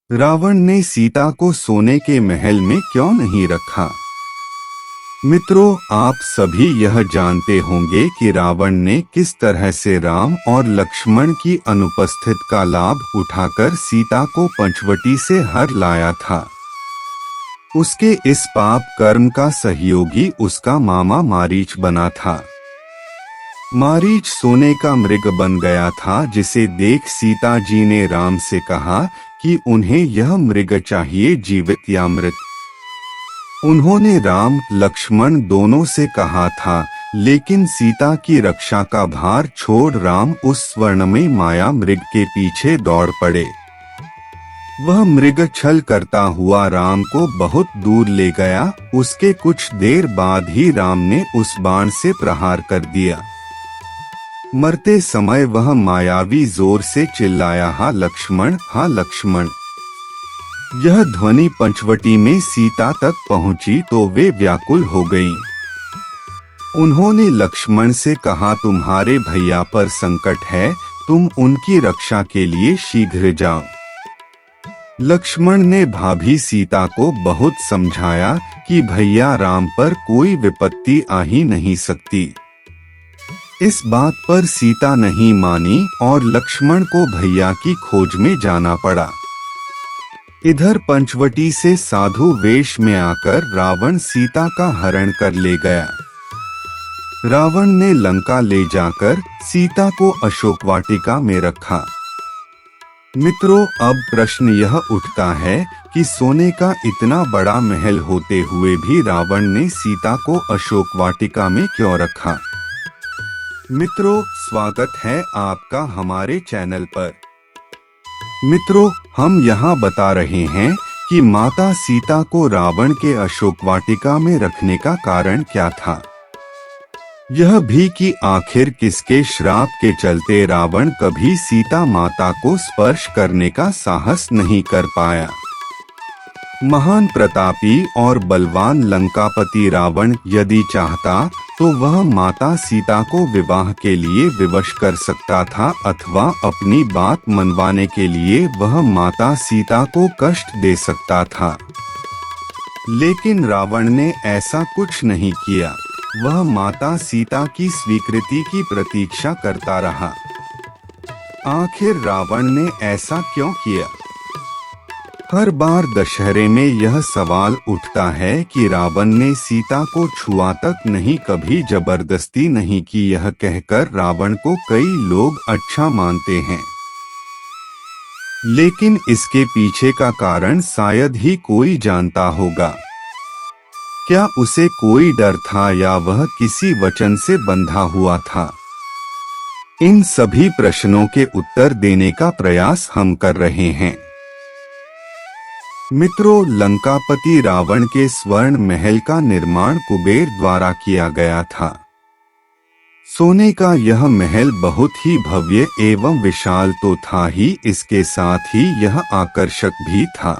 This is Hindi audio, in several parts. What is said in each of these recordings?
रावण ने सीता को सोने के महल में क्यों नहीं रखा? मित्रों, आप सभी यह जानते होंगे कि रावण ने किस तरह से राम और लक्ष्मण की अनुपस्थित का लाभ उठाकर सीता को पंचवटी से हर लाया था। उसके इस पाप कर्म का सहयोगी उसका मामा मारीच बना था। मारीच सोने का मृग बन गया था, जिसे देख सीता जी ने राम से कहा कि उन्हें यह मृग चाहिए, जीवित या मृत। उन्होंने राम लक्ष्मण दोनों से कहा था, लेकिन सीता की रक्षा का भार छोड़ राम उस स्वर्णमयी माया मृग के पीछे दौड़ पड़े। वह मृग छल करता हुआ राम को बहुत दूर ले गया। उसके कुछ देर बाद ही राम ने उस बाण से प्रहार कर दिया। मरते समय वह मायावी जोर से चिल्लाया, हा लक्ष्मण, हा लक्ष्मण। यह ध्वनि पंचवटी में सीता तक पहुंची तो वे व्याकुल हो गईं। उन्होंने लक्ष्मण से कहा, तुम्हारे भैया पर संकट है, तुम उनकी रक्षा के लिए शीघ्र जाओ। लक्ष्मण ने भाभी सीता को बहुत समझाया कि भैया राम पर कोई विपत्ति आ ही नहीं सकती। इस बात पर सीता नहीं मानी और लक्ष्मण को भैया की खोज में जाना पड़ा। इधर पंचवटी से साधु वेश में आकर रावण सीता का हरण कर ले गया। रावण ने लंका ले जाकर सीता को अशोक वाटिका में रखा। मित्रों, अब प्रश्न यह उठता है कि सोने का इतना बड़ा महल होते हुए भी रावण ने सीता को अशोक वाटिका में क्यों रखा? मित्रों, स्वागत है आपका हमारे चैनल पर। मित्रों, हम यहाँ बता रहे हैं कि माता सीता को रावण के अशोक वाटिका में रखने का कारण क्या था। यह भी कि आखिर किसके श्राप के चलते रावण कभी सीता माता को स्पर्श करने का साहस नहीं कर पाया। महान प्रतापी और बलवान लंकापति रावण यदि चाहता तो वह माता सीता को विवाह के लिए विवश कर सकता था, अथवा अपनी बात मनवाने के लिए वह माता सीता को कष्ट दे सकता था। लेकिन रावण ने ऐसा कुछ नहीं किया। वह माता सीता की स्वीकृति की प्रतीक्षा करता रहा। आखिर रावण ने ऐसा क्यों किया? हर बार दशहरे में यह सवाल उठता है कि रावण ने सीता को छुआ तक नहीं, कभी जबरदस्ती नहीं की। यह कहकर रावण को कई लोग अच्छा मानते हैं, लेकिन इसके पीछे का कारण शायद ही कोई जानता होगा। क्या उसे कोई डर था या वह किसी वचन से बंधा हुआ था? इन सभी प्रश्नों के उत्तर देने का प्रयास हम कर रहे हैं। मित्रों, लंकापति रावण के स्वर्ण महल का निर्माण कुबेर द्वारा किया गया था। सोने का यह महल बहुत ही भव्य एवं विशाल तो था ही, इसके साथ ही यह आकर्षक भी था।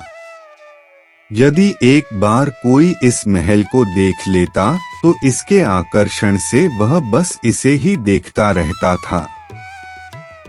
यदि एक बार कोई इस महल को देख लेता तो इसके आकर्षण से वह बस इसे ही देखता रहता था।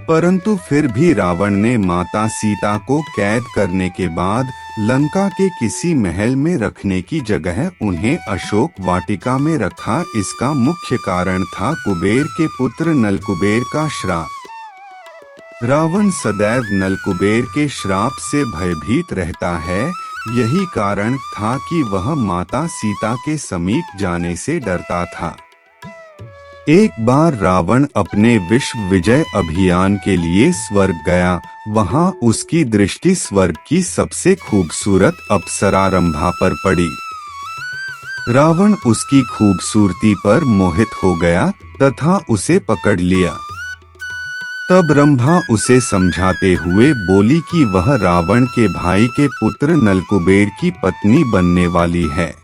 परंतु फिर भी रावण ने माता सीता को कैद करने के बाद लंका के किसी महल में रखने की जगह उन्हें अशोक वाटिका में रखा। इसका मुख्य कारण था कुबेर के पुत्र नलकुबेर का श्राप। रावण सदैव नलकुबेर के श्राप से भयभीत रहता है। यही कारण था कि वह माता सीता के समीप जाने से डरता था। एक बार रावण अपने विश्व विजय अभियान के लिए स्वर्ग गया। वहां उसकी दृष्टि स्वर्ग की सबसे खूबसूरत अप्सरा रंभा पर पड़ी। रावण उसकी खूबसूरती पर मोहित हो गया तथा उसे पकड़ लिया। तब रंभा उसे समझाते हुए बोली कि वह रावण के भाई के पुत्र नलकुबेर की पत्नी बनने वाली है,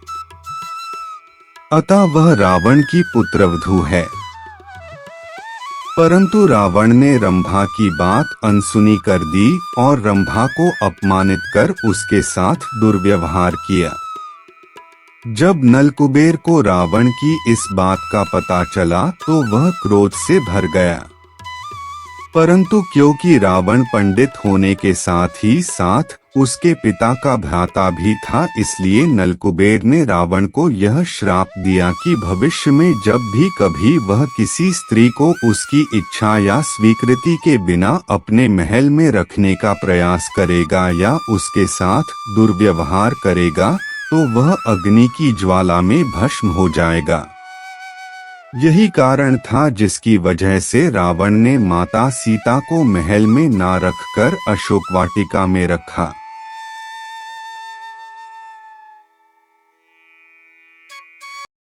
अतः वह रावण की पुत्रवधू है। परंतु रावण ने रंभा की बात अनसुनी कर दी और रंभा को अपमानित कर उसके साथ दुर्व्यवहार किया। जब नलकुबेर को रावण की इस बात का पता चला तो वह क्रोध से भर गया। परंतु क्योंकि रावण पंडित होने के साथ ही साथ उसके पिता का भ्राता भी था, इसलिए नलकुबेर ने रावण को यह श्राप दिया कि भविष्य में जब भी कभी वह किसी स्त्री को उसकी इच्छा या स्वीकृति के बिना अपने महल में रखने का प्रयास करेगा या उसके साथ दुर्व्यवहार करेगा तो वह अग्नि की ज्वाला में भस्म हो जाएगा। यही कारण था जिसकी वजह से रावण ने माता सीता को महल में ना रखकर अशोक वाटिका में रखा।